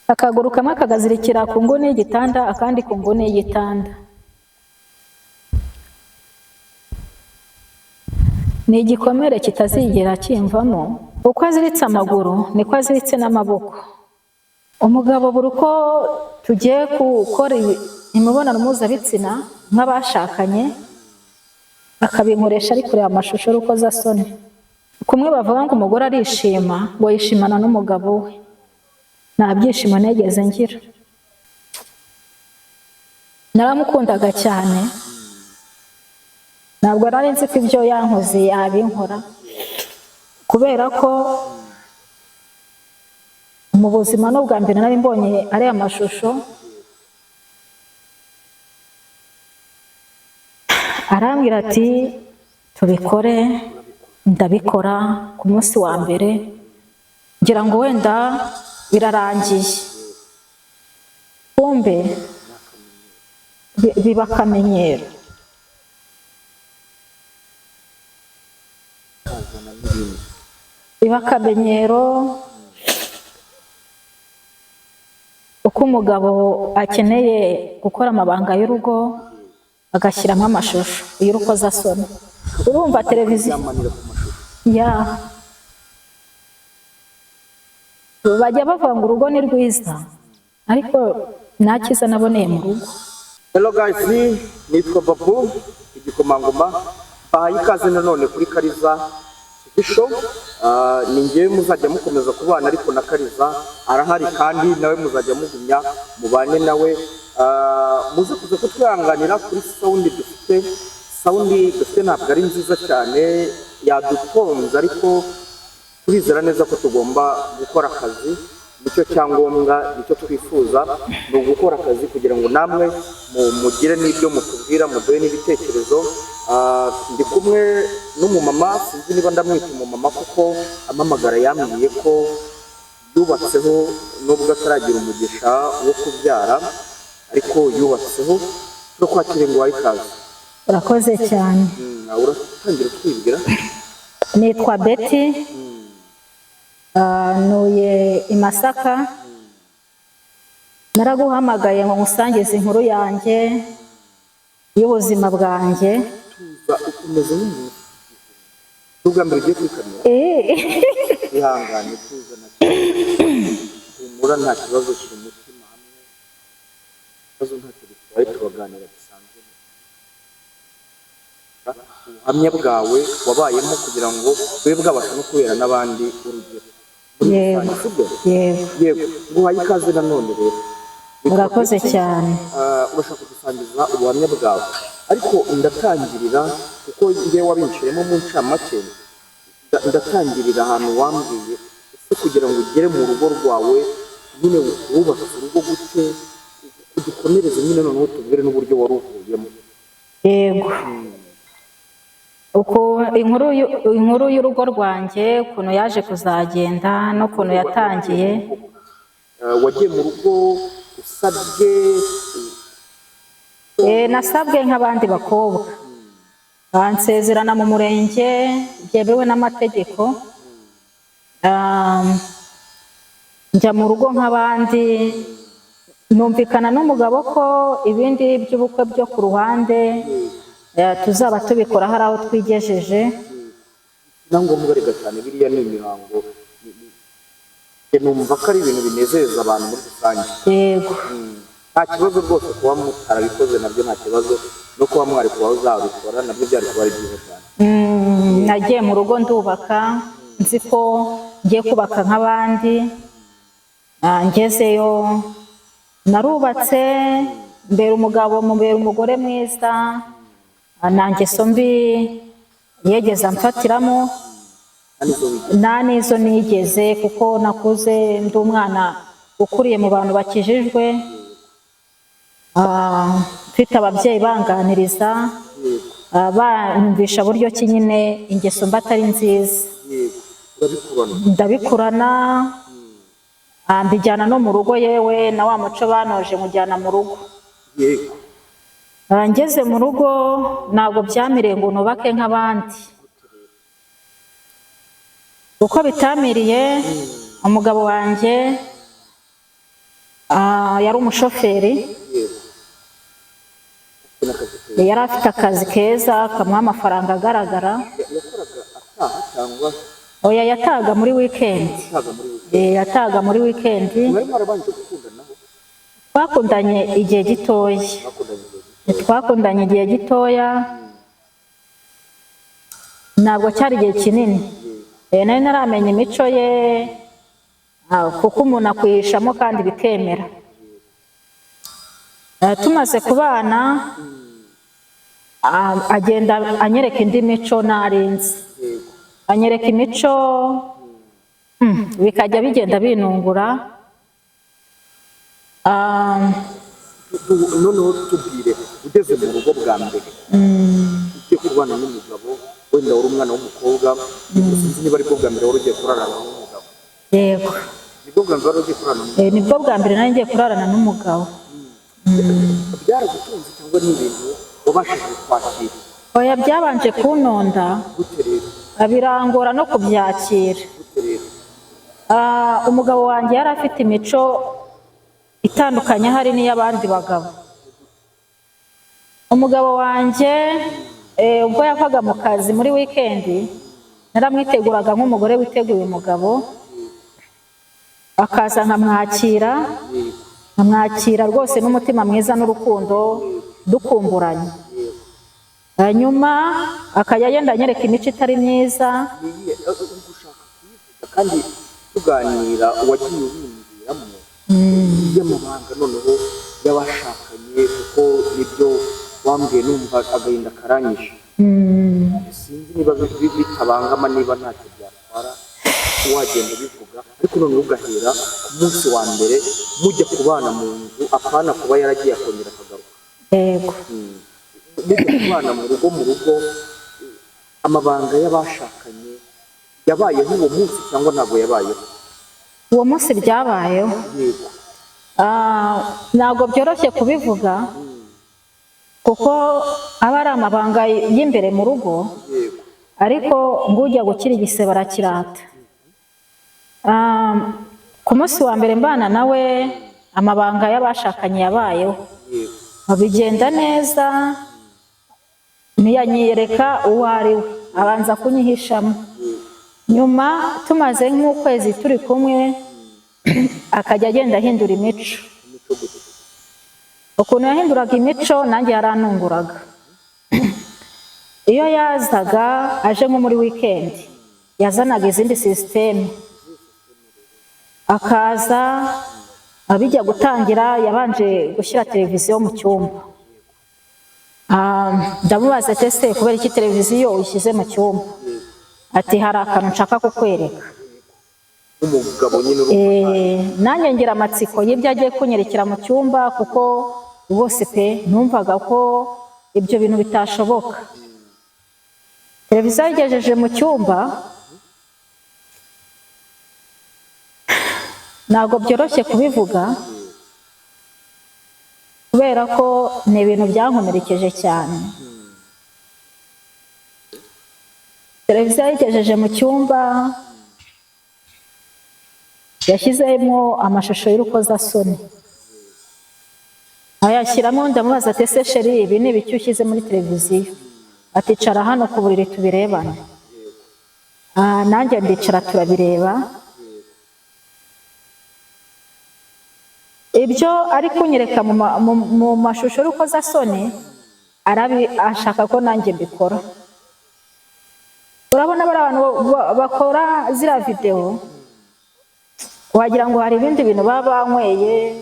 akaguru kamwe akagazirikira ku nguni y'igitanda akandi ku nguni y'igitanda. Ni igikomere kitazigera kimvamo. Uko aziritse amaguru niko aziritse n'amaboko. Umugabo buri uko tugiye gukora imibonano mpuzabitsina nk'abashakanye akabinkoresha ari kureba amashusho y'urukozasoni. Kumwe bavuga ngo umugore arishima ngo yishimana n'umugabo we, nta byishimo negeze ngira. Naramukundaga cyane, ntabwo nari nzi ko ibyo yankoze yabinkora, kubera ko mu buzima n'ubwa mbere nari mbonye ari amashusho. Arambwira ati tubikore, ndabikora ku munsi wa mbere ngira ngo wenda birarangiye, kumbe biba akamenyero. Biba akamenyero uko umugabo akeneye gukora amabanga y'urugo agashyiramo amashusho y'urukozasoni. Urumva televiziyo bajya bavuga ngo urugo ni rwiza, ariko nta cyiza naboneye mu rugo. Hello guys, nitwa Babu Igikomangoma, bahaye ikaze nanone kuri Kariza Show. Ni ngewe muzajya mukomeza kubana, ariko na Kariza arahari kandi nawe muzajya mugumya mubane nawe. Muze kuza kutwihanganira kuri saundi dufite ntabwo ari nziza cyane, yadutonze, ariko turizera neza ko tugomba gukora akazi. Nicyo cyangombwa, nicyo twifuza, ni ugukora akazi kugira ngo namwe mugire n'ibyo mutubwira, muduhe n'ibitekerezo. Ndi kumwe n'umumama, sinzi niba ndamwita umumama kuko amamagara yambwiye ko yubatseho, nubwo ataragira umugisha wo kubyara, ariko yubatseho. No kwakira ngo wayi kazi. Urakoze cyane. Uratangira kwibwira? Nitwa Betty, nuye i Masaka. Naraguhamagaye ngo ngusangize inkuru yanjye y'ubuzima bwanjye. Ukomeze n'umuntu ugambiriye ugiye kuri kamera. Ihangane tuza na humura, nta kibazo kiri mu mutima hamwe, ikibazo ntacyo bitwaye, tubaganira bisanzwe. Ubuhamya bwawe wabayemo kugira ngo bube bwabasha no kubera n'abandi urugero. Yego, nguhaye ikaze nanone rero. Urakoze cyane. Urashaka kudusangiza ubuhamya bwawe, ariko ndatangirira kuko ngewe wabinciyemo mu ncamake. Ndatangirira ahantu wambwiye ese kugira ngo ugere mu rugo rwawe nyine wubatse urugo gute, udukomereze nyine noneho tubwire n'uburyo wari uvuyemo. Yego, uko inkuru y'urugo rwanjye ukuntu yaje kuzagenda n'ukuntu yatangiye. Wagiye mu rugo usabye? Nasabwe nk'abandi bakobwa, bansezerana mu murenge byemewe n'amategeko. Njya mu rugo nk'abandi, numvikana n'umugabo ko ibindi by'ubukwe byo ku ruhande tuzaba tubikora hari aho twigejeje. Nangombwa rega cyane, biriya ni imihango, numva ko ari ibintu binezeza abantu muri rusange. Yego, nta kibazo rwose kuba mutarabikoze, nabyo nta kibazo, no kuba mwari kuba uzabikora nabyo byari kuba ari byiza cyane. Nagiye mu rugo ndubaka, nzi ko ngiye kubaka nk'abandi. Ngezeyo narubatse, mbera umugabo, mubera umugore mwiza, nta ngeso mbi yegeze amfatiramo, nta n'izo nigeze, kuko nakuze ndi umwana ukuriye mu bantu bakijijwe, mfite ababyeyi banganiriza, banyumvisha buryo ki nyine ingeso mba atari nziza. Ndabikurana, mbijyana no mu rugo, yewe na wa muco banoje mujyana mu rugo. Ngeze mu rugo ntabwo byamireye ngo nubake nk'abandi, uko bitamiriye umugabo wanjye yari umushoferi, yari afite akazi keza kamuha amafaranga agaragara. ataha cyangwa oya yataga muri weekend. Yataga muri weekend. Twakundanye igihe gitoya. Ntabwo cyari igihe kinini. Nari naramenye imico ye, kuko umuntu akwihishamo kandi bikemera. Tumaze kubana agenda anyereka indi mico narinzi. Anyereka imico bikajya bigenda binungura. noneho tubwire ugeze mu rugo bwa mbere ugiye kubana n'umugabo, wenda uri umwana w'umukobwa, sinzi niba aribwo bwa mbere wari ugiye kurarana n'umugabo. Yego, nibwo bwa mbere wari ugiye kurarana n'umugabo? nibwo bwa mbere nari ngiye kurarana n'umugabo. Byaragutunze cyangwa ni ibintu wabashije kwakira? Oya, byabanje kunonda. Gute rero? Birangora no kubyakira. Gute rero? Umugabo wanjye yari afite imico itandukanye hari n'iy'abandi bagabo. Umugabo wanjye ubwo yavaga mu kazi muri weekend, naramwiteguraga nk'umugore witeguye umugabo, akaza nkamwakira rwose n'umutima mwiza n'urukundo, dukumburanye. Hanyuma akajya yenda anyereka imico itari myiza. Kandi tuganira wagiye ubimbwiramo y'amabanga noneho y'abashakanye, kuko nibyo wambwiye numva agahinda karanyishe. Sinzi niba bitabangama, niba ntacyo byatwara wagenda ubivuga, ariko noneho ugahera ku munsi wa mbere mujya kubana mu nzu, apana kuba yaragiye akongera akagaruka. Yego. Mujya kubana mu rugo amabanga y'abashakanye yabayeho uwo munsi cyangwa ntabwo yabayeho? Uwo munsi byabayeho. Yego. Ntabwo byoroshye kubivuga kuko aba ari amabanga y'imbere mu rugo. Yego. Ariko ngujya gukira igisebe arakirata. Ku munsi wa mbere mbana nawe amabanga y'abashakanye yabayeho. Yego. Bigenda neza, ntiyanyereka uwo ari we, abanza kunyihishamo. Nyuma tumaze nk'ukwezi turi kumwe, akajya agenda ahindura imico. Ukuntu yahinduraga imico nanjye yaranunguraga. Iyo yazaga aje nko muri weekend, yazanaga izindi system. Akaza abijya gutangira yabanje gushyira televiziyo mu cyumba. Ndamubaza ati ese kubera iki televiziyo uyishyize mu cyumba? Ati hari akantu nshaka kukwereka. Umugabo nyine nanjye ngira amatsiko y'ibyo agiye kunyerekera mu cyumba, kuko bose pe numvaga ko ibyo bintu bitashoboka. Televiziyo yigejeje mu cyumba, ntabwo byoroshye kubivuga kubera ko ni ibintu byankomerekeje cyane. Televiziyo yigejeje mu cyumba, yashyizemo amashusho y'urukozasoni. Ayashyiramo, ndamubaza ati ese sheri, ibi ni ibiki ushyize muri televiziyo? Ati cara hano ku buriri tubirebane. Nanjye ndicara turabireba. Ibyo ari kunyereka mu mashusho y'urukozasoni ashaka ko nanjye mbikora. Urabona bari abantu bakora ziriya videwo, wagira ngo hari ibindi bintu baba banyweye.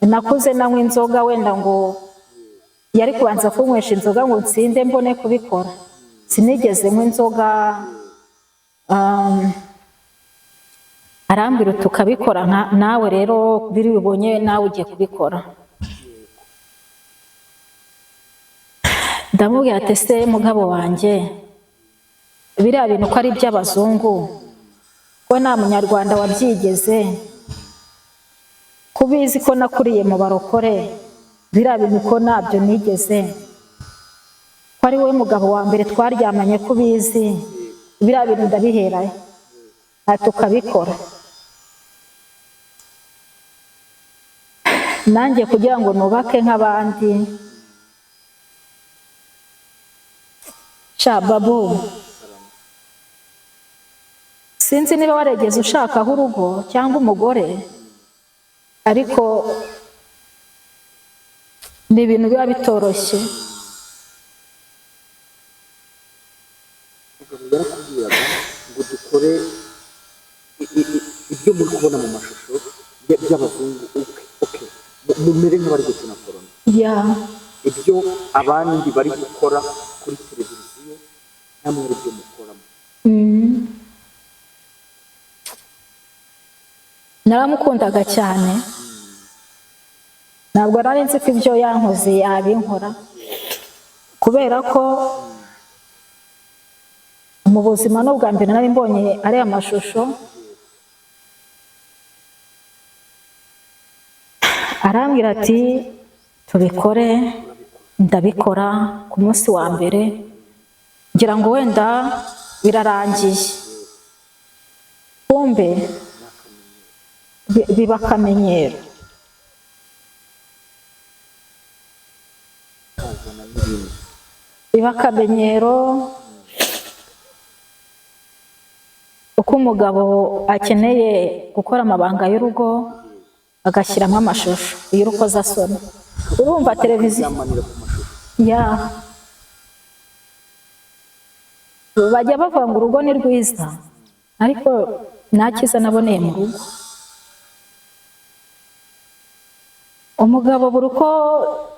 Nakuze nanywa inzoga, wenda ngo yari kubanza kunywesha inzoga ngo nsinde mbone kubikora. Sinigeze nywa inzoga. Arambwira tukabikora nawe rero biri bibonye nawe ugiye kubikora. Ndamubwira ati ese mugabo wanjye, biriya bintu ko ari iby'abazungu, ko nta munyarwanda wabyigeze, kubizi ko nakuriye mu barokore, biriya bintu ko ntabyo nigeze, ko ari wowe mugabo wa mbere twaryamanye kubizi, biriya bintu ndabiherayo tukabikora. nanjye kugira ngo nubake nk'abandi. Sha Babu, sinzi niba waregeze ushakaho urugo cyangwa umugore, ariko ni ibintu biba bitoroshye. yarakubwiraga ngo dukore ibyo muri kubona mu mashusho by'abazungu, mumere nk'abari gukina korona, ibyo abandi bari gukora kuri televiziyo namwe ari byo mukoramo. Naramukundaga cyane, ntabwo nari nzi ko ibyo yankoze yabinkora, kubera ko mu buzima n'ubwa mbere nari mbonye ariya mashusho, arambwira ati tubikore, ndabikora ku munsi wa mbere, ngira ngo wenda birarangiye, kumbe biba akamenyero. Biba akamenyero, uko umugabo akeneye gukora amabanga y'urugo agashyiramo amashusho y'urukozasoni. Urumva televiziyo bajya bavuga ngo urugo ni rwiza, ariko nta cyiza naboneye mu rugo. Umugabo buri uko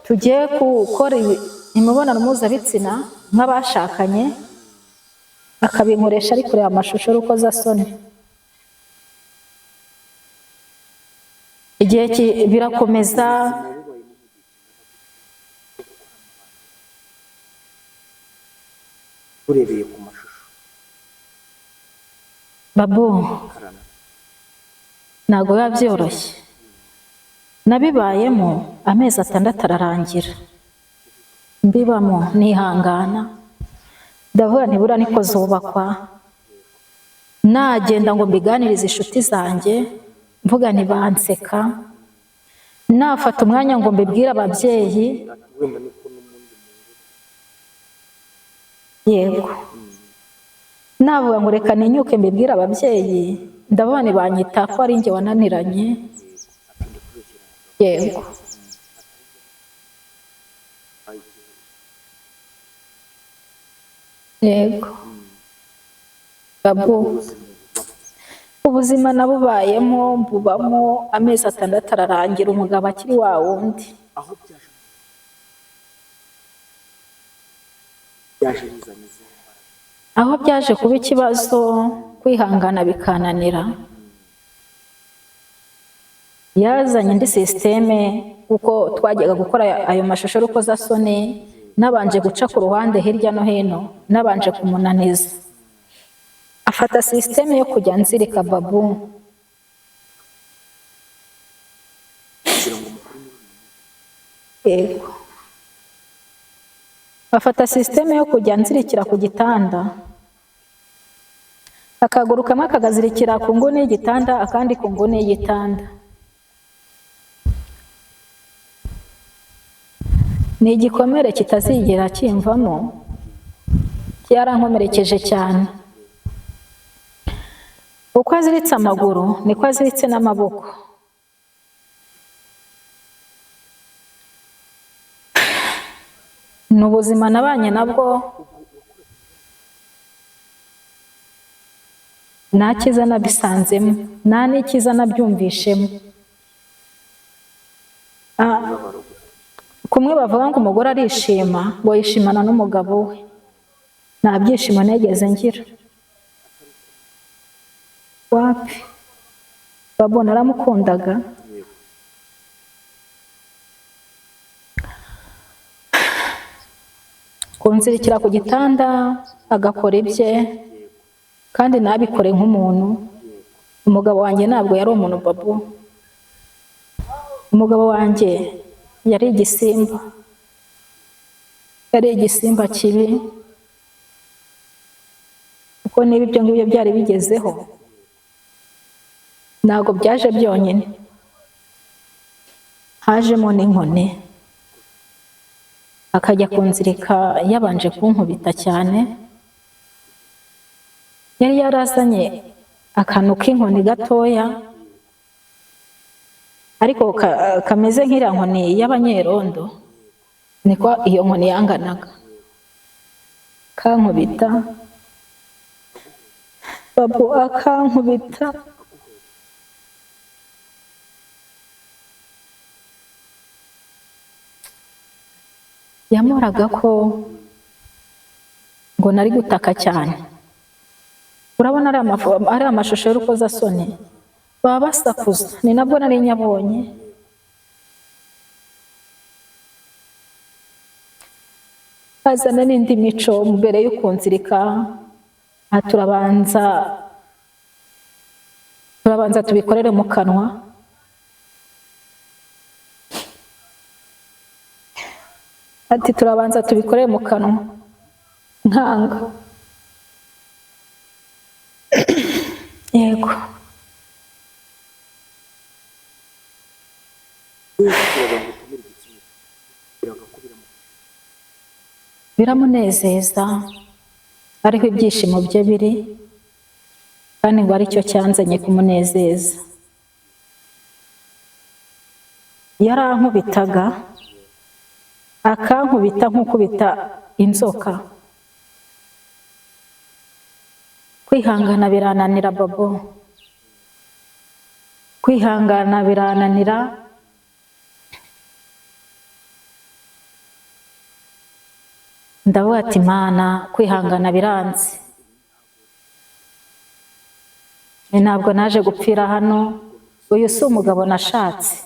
tugiye gukora imibonano mpuzabitsina nk'abashakanye, akabinkoresha ari kureba amashusho y'urukozasoni. Igihe birakomeza, urebeye ku mashusho. Babu, ntabwo biba byoroshye. Nabibayemo amezi 6 ararangira, mbibamo nihangana, ndavuga ntibura niko zubakwa. Nagenda ngo mbiganirize inshuti zanjye, mvuga ntibanseka. Nafata umwanya ngo mbibwire ababyeyi, yego, navuga ngo reka ninyuke mbibwire ababyeyi, ndavuga ntibanyita ko ari njye wananiranye. Yego, yego Babu, ubuzima nabubayemo mbubamo amezi 6 ararangira, umugabo akiri wa wundi. Aho byaje kuba ikibazo, kwihangana bikananira, yazanye indi sisiteme. Kuko twajyaga gukora ayo mashusho y'urukozasoni, nabanje guca ku ruhande hirya no hino, nabanje kumunaniza. Afata sisiteme yo kujya nzirika Babu. Yego, afata sisiteme yo kujya nzirikira ku gitanda, akaguru kamwe akagazirikira ku nguni y'igitanda, akandi ku nguni y'igitanda. Ni igikomere kitazigera kimvamo, cyarankomerekeje cyane. Uko aziritse amaguru niko aziritse n'amaboko. Ni ubuzima nabanye nabwo, nta cyiza nabisanzemo, nta n'icyiza nabyumvishemo. Kumwe bavuga ngo umugore arishima, ngo yishimana n'umugabo we. Nta byishimo negeze ngira. Wapi Babu, naramukundaga. Kunzirikira ku gitanda agakora ibye, kandi nabikore nk'umuntu. Umugabo wanjye ntabwo yari umuntu Babu. Umugabo wanjye yari igisimba, yari igisimba kibi. Kuko niba ibyo ngibyo byari bigezeho, ntabwo byaje byonyine. hajemo n'inkoni, akajya kunzirika yabanje kunkubita cyane. Yari yarazanye akantu k'inkoni gatoya, ariko kameze nk'iriya nkoni y'abanyerondo, niko iyo nkoni yanganaga. Kankubita, Babu akankubita, yamoraga ko ngo nari gutaka cyane. Urabona ari amashusho y'urukozasoni baba basakuza, ni nabwo nari nyabonye. Azana n'indi mico mbere yo kunzirika, turabanza tubikorere mu kanwa. Ati turabanza tubikorere mu kanwa, nkanga. Yego. Biramunezeza, ariho ibyishimo bye biri, kandi ngo aricyo cyanzanye kumunezeza. Yarankubitaga, akankubita nk'ukubita inzoka. Kwihangana birananira Babo, kwihangana birananira. Ndavuga ati Mana, kwihangana biranze. Ntabwo naje gupfira hano, uyu si umugabo nashatse.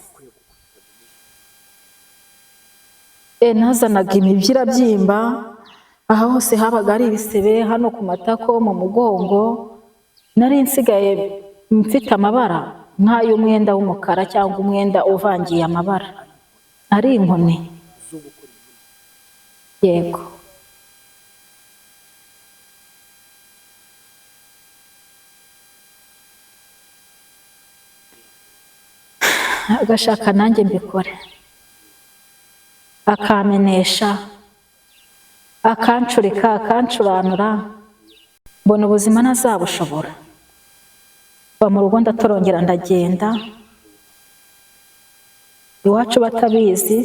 Nazanaga imibyi irabyimba, aha hose habaga ari ibisebe, hano ku matako, mu mugongo. Nari nsigaye mfite amabara nk'ay'umwenda w'umukara cyangwa umwenda uvangiye amabara, ari inkoni. Yego. Agashaka nanjye mbikore, akamenesha, akancurika, akancuranura, mbona ubuzima ntazabushobora. Ba mu rugo ndatorongera ndagenda, iwacu batabizi,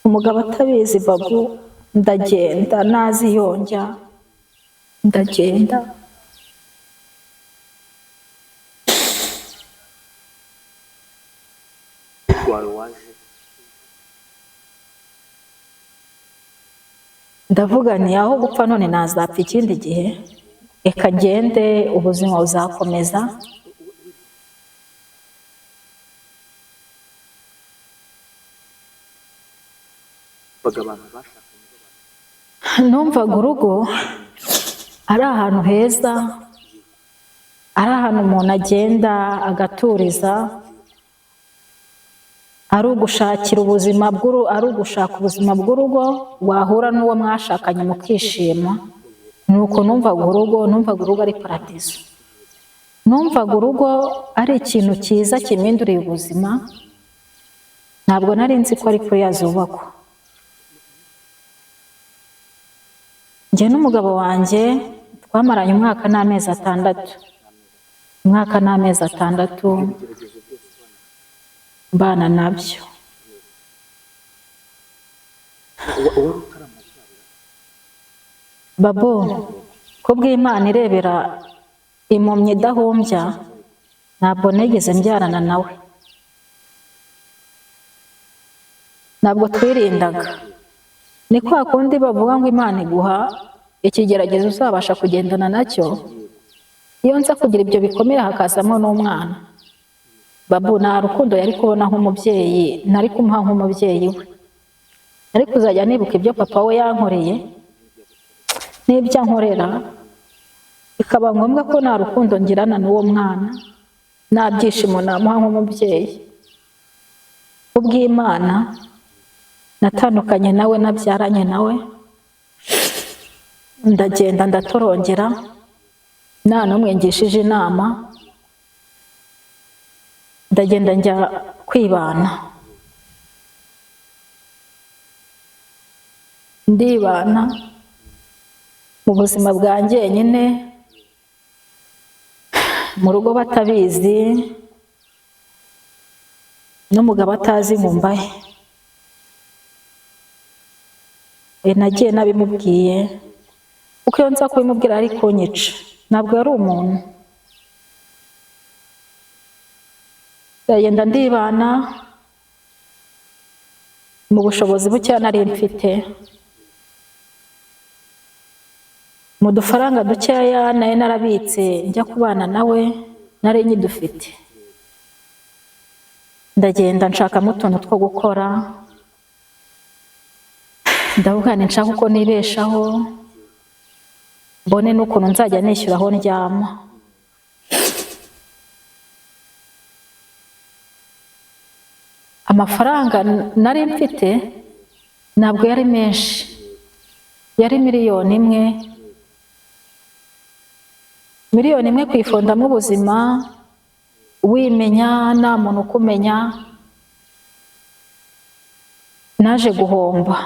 umugabo atabizi Babu, ndagenda naziyonja, ndagenda. Ndavuga nti aho gupfa none nazapfa ikindi gihe, reka ngende, ubuzima buzakomeza. Numvaga urugo ari ahantu heza, ari ahantu umuntu agenda agaturiza, ari ugushakira ubuzima ari ugushaka ubuzima bw'urugo, wahura n'uwo mwashakanye mukishima. Nuko numvaga urugo ari paradizo. Numvaga urugo ari ikintu cyiza kiminduriye ubuzima. Ntabwo nari nzi ko ari kuri yazubakwa. Njye n'umugabo wanjye twamaranye umwaka n'amezi 6 mbana nabyo. Babo, ko bw'Imana irebera impumyi idahumbya, ntabwo nigeze mbyarana nawe. Ntabwo twirindaga. Ni kwa kundi bavuga ngo Imana iguha ikigeragezo uzabasha kugendana nacyo. Iyo nza kugira ibyo bikomeye hakazamo n'umwana, Babu nta rukundo yari kubona nk'umubyeyi, nari kumuha nk'umubyeyi we. Ariko uzajya nibuka ibyo papa we yankoreye n'ibyo ankorera, bikaba ngombwa ko nta rukundo ngirana n'uwo mwana, nta byishimo namuha nk'umubyeyi. Kubw'Imana natandukanye nawe, nabyaranye nawe, ndagenda ndatorongera, nta n'umwe ngishije inama, ndagenda njya kwibana. ndibana mu buzima bwanjye nyine mu rugo batabizi n'umugabo atazi ngumbaye. Nagiye nabimubwiye kuko iyo nza kubimubwira ari kunyica, ntabwo yari umuntu. Ndagenda ndibana mu bushobozi buke nari mfite, mu dufaranga dukeya nayo narabitse njya kubana nawe nari nyidufite. Ndagenda nshakamo utuntu two gukora, ndavuga nti nshaka uko nibeshaho, mbone n'ukuntu nzajya nishyura aho ndyama. Amafaranga nari mfite ntabwo yari menshi, yari 1,000,000. 1,000,000 kwifondamo ubuzima wimenya nta muntu ukumenya, naje guhomba.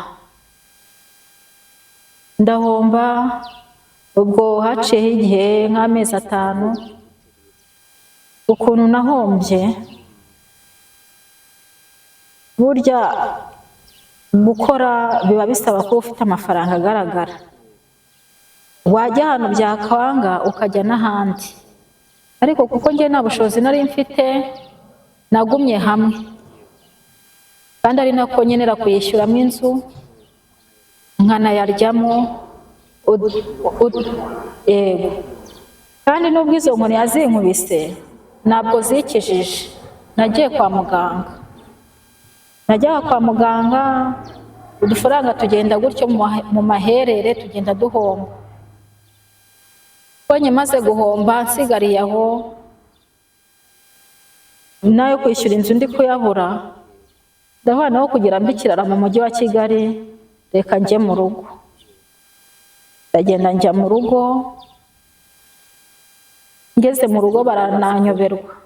Ndahomba, ubwo haciyeho igihe nk'amezi 5. Ukuntu nahombye, burya gukora biba bisaba ko ufite amafaranga agaragara. Wajya ahantu byakwanga ukajya n'ahandi, ariko kuko njye nta bushobozi nari mfite nagumye hamwe, kandi ari nako nkenera kuyishyuramo inzu nkanayaryamo. Yego, kandi n'ubwo izo nkoni yazinkubise ntabwo zikijije. Nagiye kwa muganga, najyaga kwa muganga, udufaranga tugenda gutyo mu maherere tugenda duhomba. Konye maze guhomba nsigariye aho, nayo kwishyura inzu ndi kuyabura, ndavanaho kugira mbe ikirara mu mujyi wa Kigali, reka njye mu rugo. Ndagenda njya mu rugo, ngeze mu rugo barananyoberwa,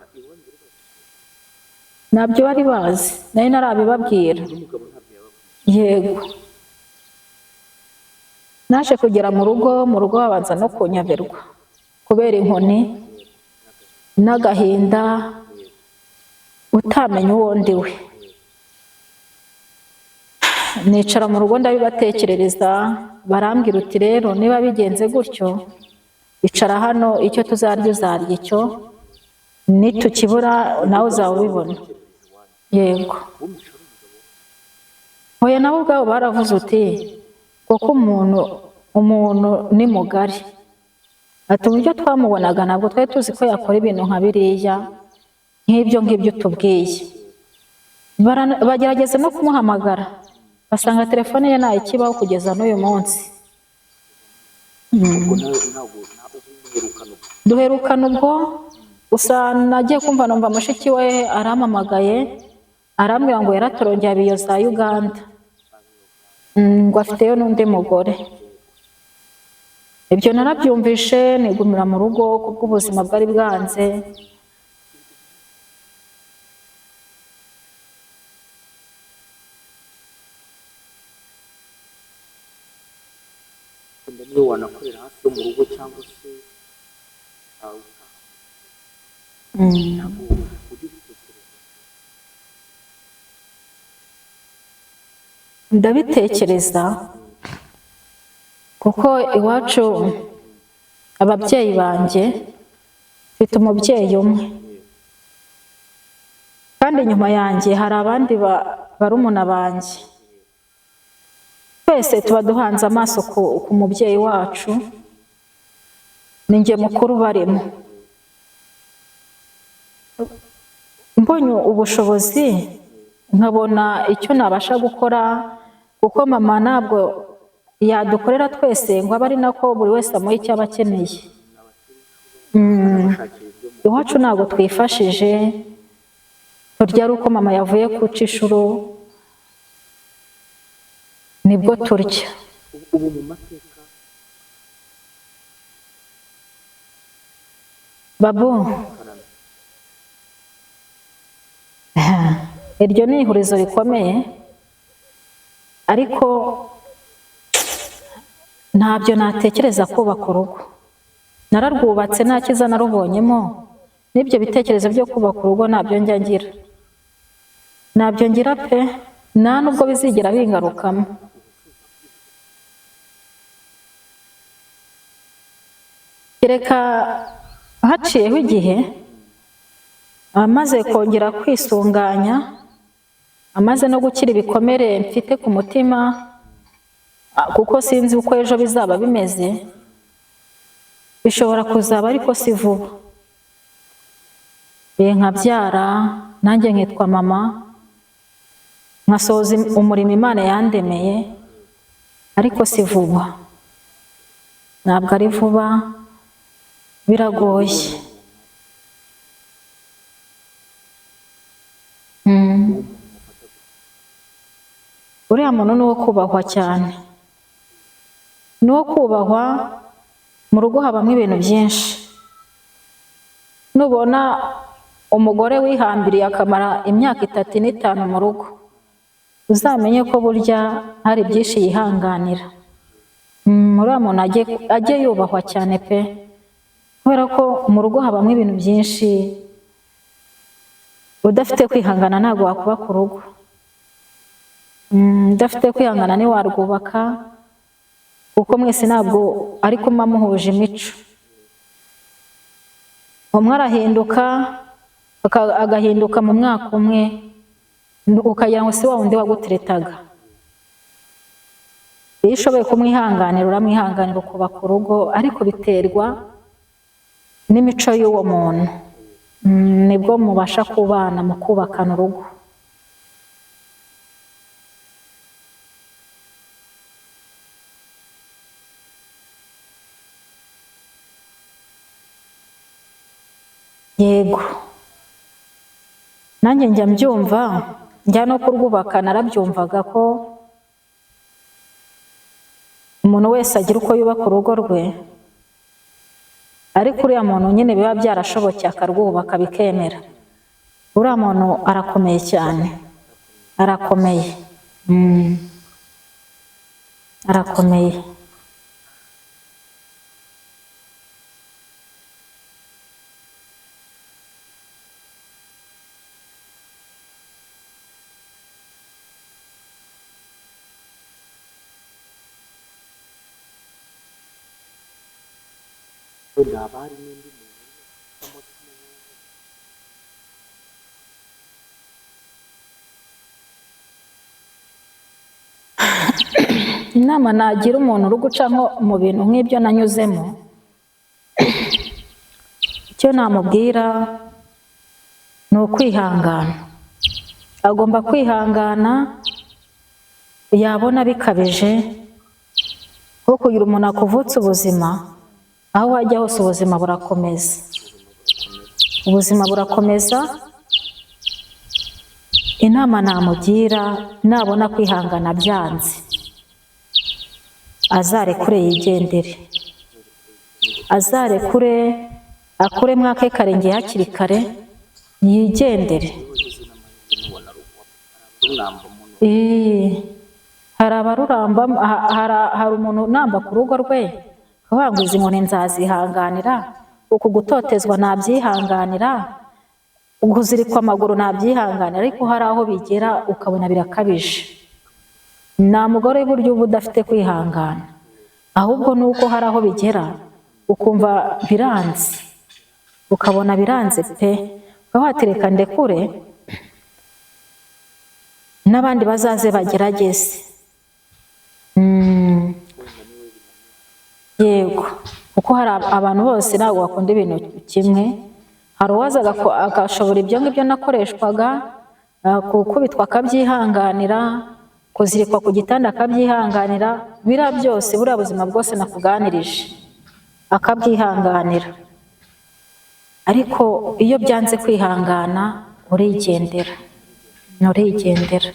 ntabyo bari bazi, nari narabibabwira. Yego, naje kugera mu rugo babanza no kunyoberwa kubera inkoni n'agahinda, utamenya uwo ndi we. Nicara mu rugo ndabibatekerereza, barambwira uti rero niba bigenze gutyo, icara hano, icyo tuzarya uzarya icyo, nitukibura nawe uzaba ubibona. Yego, hoya nabo ubwabo baravuze uti kuko umuntu ni mugari. Ati uburyo twamubonaga ntabwo twari tuzi ko yakora ibintu nka biriya, nk'ibyo ngibyo tubwiye. Bagerageza no kumuhamagara, basanga telefone ye ntayo ikibaho kugeza n'uyu munsi. Duherukana ubwo, gusa nagiye kumva numva mushiki we arampamagaye, arambwira ngo yaratorongeye abiyo za Uganda, ngo afiteyo n'undi mugore. Ibyo narabyumvishe, nigumira mu rugo kuko ubuzima bwari bwanze. Niyo wanakorera hafi yo mu rugo cyangwa se ndabitekereza kuko iwacu ababyeyi banjye mfite umubyeyi umwe, kandi inyuma yanjye hari abandi barumuna banjye. Twese tuba duhanze amaso ku mubyeyi wacu, ni njye mukuru barimo. Mbonye ubushobozi nkabona icyo nabasha gukora, kuko mama ntabwo yadukorera twese ngo abe ari nako buri wese amuha icyo aba akeneye. Iwacu ntabwo twifashije, turya ari uko mama yavuye guca inshuro nibwo turya. ubu mu mateka Babu, iryo ni ihurizo rikomeye, ariko ntabyo natekereza kubaka urugo. Nararwubatse nta cyiza narubonyemo, n'ibyo bitekerezo byo kubaka urugo ntabyo njya ngira. Ntabyo ngira pe, nta nubwo bizigira bingarukamo. Kereka haciyeho igihe, amaze kongera kwisunganya, amaze no gukira ibikomere mfite ku mutima, kuko sinzi uko ejo bizaba bimeze, bishobora kuzaba ariko si vuba. Nkabyara, nanjye nkitwa mama, nkasohoza umurimo Imana yandemeye, ariko si vuba. Ntabwo ari vuba, biragoye. Uriya muntu ni uwo kubahwa cyane. Ni uwo kubahwa, mu rugo habamo ibintu byinshi. Nubona umugore wihambiriye akamara imyaka 3 n'itanu mu rugo, uzamenye ko burya hari byinshi yihanganira. Uriya muntu ajye yubahwa cyane pe, kubera ko mu rugo habamo ibintu byinshi. Udafite kwihangana ntabwo wakubaka urugo. Udafite kwihangana ntiwarwubaka, kuko mwese ntabwo ariko muba muhuje imico. Umwe arahinduka, agahinduka mu mwaka umwe, ukagira ngo si wa wundi waguteretaga. Iyo ushoboye kumwihanganira, uramwihanganira ukubaka urugo, ariko biterwa n'imico y'uwo muntu. Nibwo mubasha kubana mu kubakana urugo. Yego, nanjye njya mbyumva, njya no kurwubaka narabyumvaga ko umuntu wese agira uko yubaka urugo rwe, ariko uriya muntu nyine biba byarashobokeye akarwubaka bikemera. Uriya muntu arakomeye cyane, arakomeye. Arakomeye. Inama nagira umuntu uri guca nko mu bintu nk'ibyo nanyuzemo, icyo namubwira ni ukwihangana. Agomba kwihangana, yabona bikabije, kuko kugira umuntu akuvutse ubuzima, aho wajya hose ubuzima burakomeza. Ubuzima burakomeza. Inama namugira, nabona kwihangana byanze, azarekure yigendere. Azarekure, akure mwake karenge hakiri kare, yigendere. Hari abaruramba, hari umuntu namba ku rugo rwe, akavuga ngo izi nkoni nzazihanganira, uku gutotezwa nabyihanganira, kuzirikwa amaguru nabyihanganira, ariko hari aho bigera ukabona birakabije. Nta mugore burya uba udafite kwihangana, ahubwo nuko hari aho bigera ukumva biranze, ukabona biranze pe, ukawatereka ndekure n'abandi bazaze bagerageze. Yego, kuko hari abantu bose ntabwo bakunda ibintu kimwe. Hari uwaza agashobora ibyo ngibyo nakoreshwaga, gukubitwa akabyihanganira, kuzirikwa ku gitanda akabyihanganira, biriya byose, buriya buzima bwose nakuganirije akabyihanganira. Ariko iyo byanze kwihangana, urigendera. Urigendera.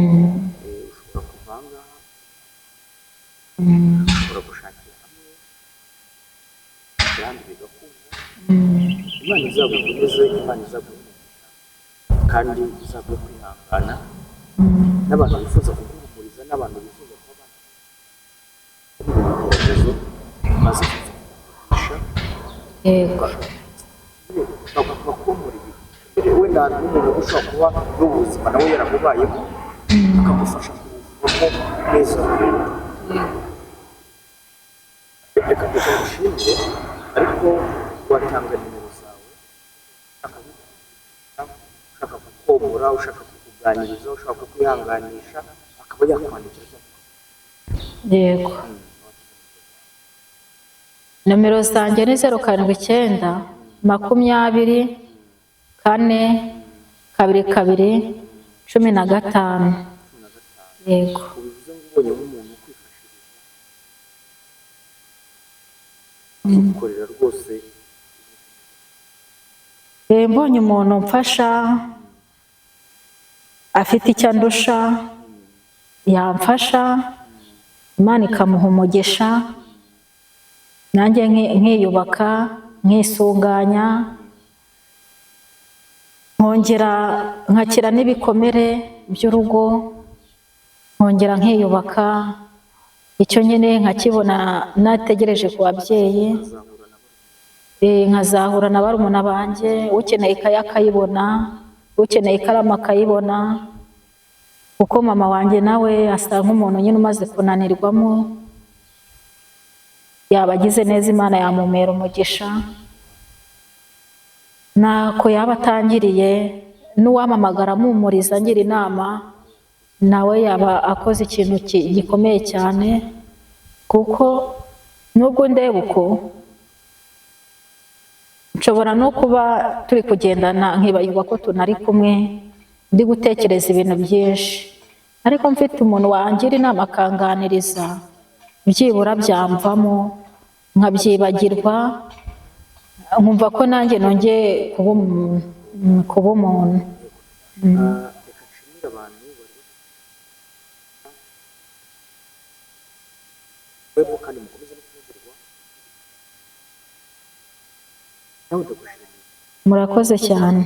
ushobora kuvanga, ushobora gushakira hamwe, kandi bigakunda. Imana izagukomeze, Imana izagukomeze kandi izaguhe kwihangana n'abantu bifuza kuguhumuriza, n'abantu bifuza kuba ibigeragezo maze kugurisha yego bakumura ibi wenda n'umuntu ushobora kuba n'ubuzima nawe yarabubayemo akagufasha kubuvamo neza. Reka tugushimire, ariko watanga nimero zawe ushaka kukomora, ushaka kukuganiriza, ushaka kukwihanganisha, akaba yakwandikira. yego nomero zanjye ni 079 20 4 22 15. yego Ubivuze ngo ubonye nk'umuntu ukwifashiriza kugukorera rwose. mbonye umuntu mfasha afite icyo andusha yamfasha, Imana ikamuha umugisha, nanjye nkiyubaka nkisunganya, nkongera nkakira n'ibikomere by'urugo, nkongera nkiyubaka, icyo nyine nkakibona nategereje ku babyeyi, nkazahura na barumuna banjye, ukeneye ikayi akayibona, ukeneye ikaramu akayibona, kuko mama wanjye nawe asa nk'umuntu nyine umaze kunanirwamo, yaba agize neza Imana yamumera umugisha, ntako yaba atangiriye, n'uwamamagara amumuriza ngira inama nawe yaba akoze ikintu gikomeye cyane, kuko nubwo ndeba uko nshobora no kuba turi kugendana nkibayirwa ko tunari kumwe, ndi gutekereza ibintu byinshi, ariko mfite umuntu wangira inama akanganiriza, byibura byamvamo nkabyibagirwa, nkumva ko nanjye nongeye kuba umuntu. Reka nshimire abantu bari kandi mukomeze no kunezerwa. Nawe ndagushimiye. Murakoze cyane.